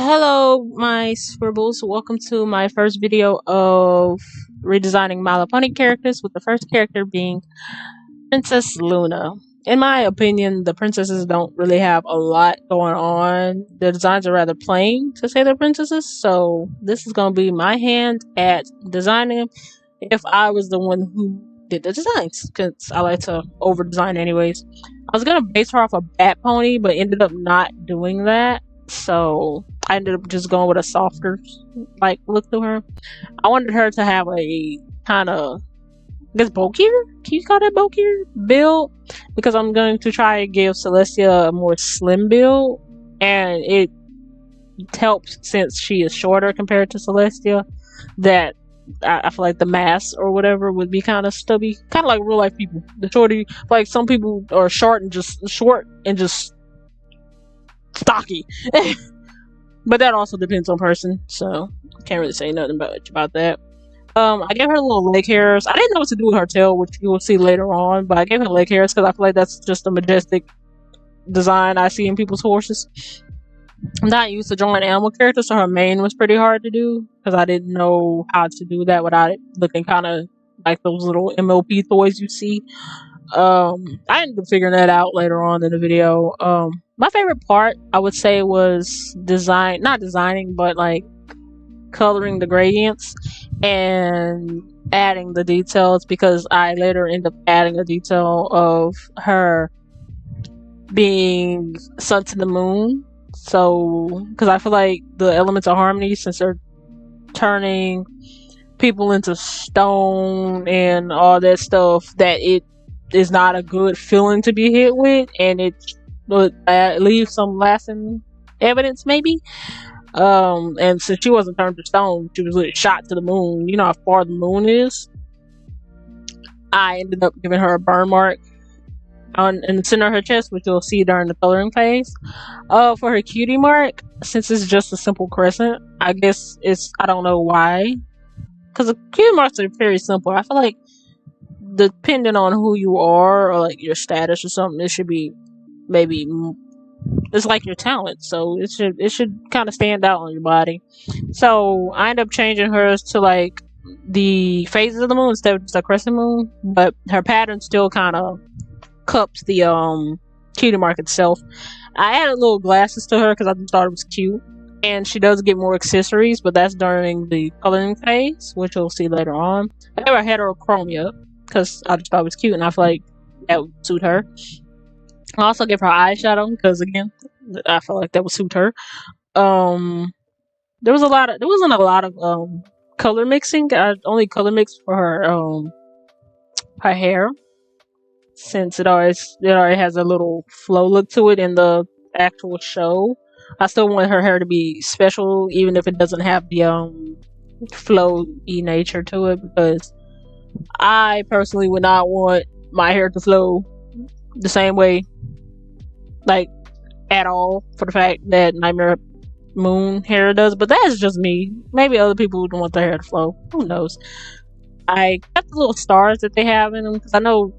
Hello, my scribbles. Welcome to my first video of redesigning My Little Pony characters, with the first character being Princess Luna. In my opinion, the princesses don't really have a lot going on. The designs are rather plain, to say they're princesses, so this is going to be my hand at designing them if I was the one who did the designs, because I like to over-design anyways. I was going to base her off a bat pony, but ended up not doing that. So I ended up just going with a softer look to her. I wanted her to have a kind of, I guess, bulkier? Can you call that bulkier build? Because I'm going to try to give Celestia a more slim build, and it helps since she is shorter compared to Celestia, that I feel like the mass or whatever would be kind of stubby, kind of like real life people. The shorty, like some people are short and just stocky. But that also depends on person, so I can't really say nothing about that. I gave her little leg hairs. I didn't know what to do with her tail, which you will see later on, but I gave her leg hairs because I feel like that's just a majestic design I see in people's horses. I'm not used to drawing animal characters, so her mane was pretty hard to do because I didn't know how to do that without it looking kind of like those little MLP toys you see. I ended up figuring that out later on in the video. My favorite part, I would say, was not designing, but like coloring the gradients and adding the details, because I later end up adding a detail of her being sun to the moon. So, because I feel like the elements of harmony, since they're turning people into stone and all that stuff, that it is not a good feeling to be hit with, and it would leave some lasting evidence, maybe. And since she wasn't turned to stone, she was shot to the moon. You know how far the moon is? I ended up giving her a burn mark in the center of her chest, which you'll see during the coloring phase. For her cutie mark, since it's just a simple crescent, I guess I don't know why, because the cutie marks are very simple. I feel like depending on who you are or like your status or something, it should be maybe, it's like your talent, so it should kind of stand out on your body. So I ended up changing hers to like the phases of the moon instead of just a crescent moon, but her pattern still kind of cups the cutie mark itself. I added little glasses to her because I thought it was cute, and she does get more accessories, but that's during the coloring phase, which you'll see later on. I never had her chromia because I just thought it was cute, and I feel like that would suit her. I also give her eyeshadow because, again, I feel like that would suit her. There wasn't a lot of color mixing. I only color mixed for her hair, since it already has a little flow look to it in the actual show. I still want her hair to be special, even if it doesn't have the flowy nature to it, because I personally would not want my hair to flow the same way, like, at all, for the fact that Nightmare Moon hair does. But that's just me. Maybe other people would want their hair to flow. Who knows? I got the little stars that they have in them, because I know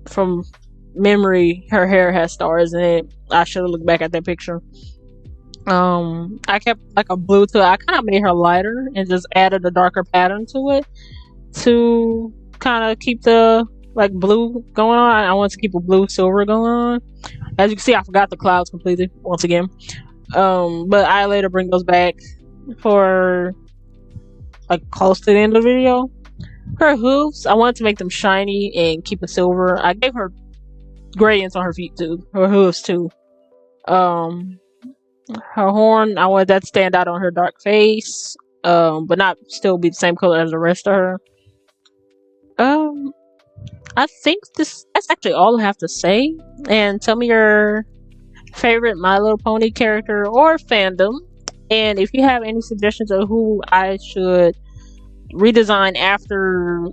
from memory her hair has stars in it. I should have looked back at that picture. I kept like a blue to it. I kind of made her lighter and just added a darker pattern to it to kind of keep the like blue going on. I want to keep a blue silver going on. As you can see, I forgot the clouds completely once again. But I later bring those back for like close to the end of the video. Her hooves, I wanted to make them shiny and keep it silver. I gave her gradients on her feet too, her hooves too. Her horn, I wanted that to stand out on her dark face, but not still be the same color as the rest of her. I think that's actually all I have to say. And tell me your favorite My Little Pony character or fandom. And if you have any suggestions of who I should redesign after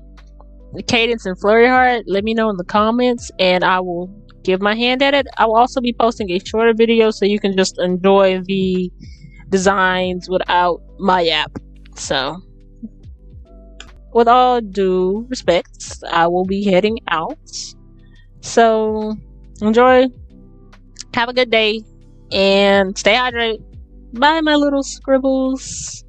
Cadence and Flurry Heart, let me know in the comments, and I will give my hand at it. I will also be posting a shorter video so you can just enjoy the designs without my app. So, with all due respect, I will be heading out. So, enjoy. Have a good day. And stay hydrated. Bye, my little scribbles.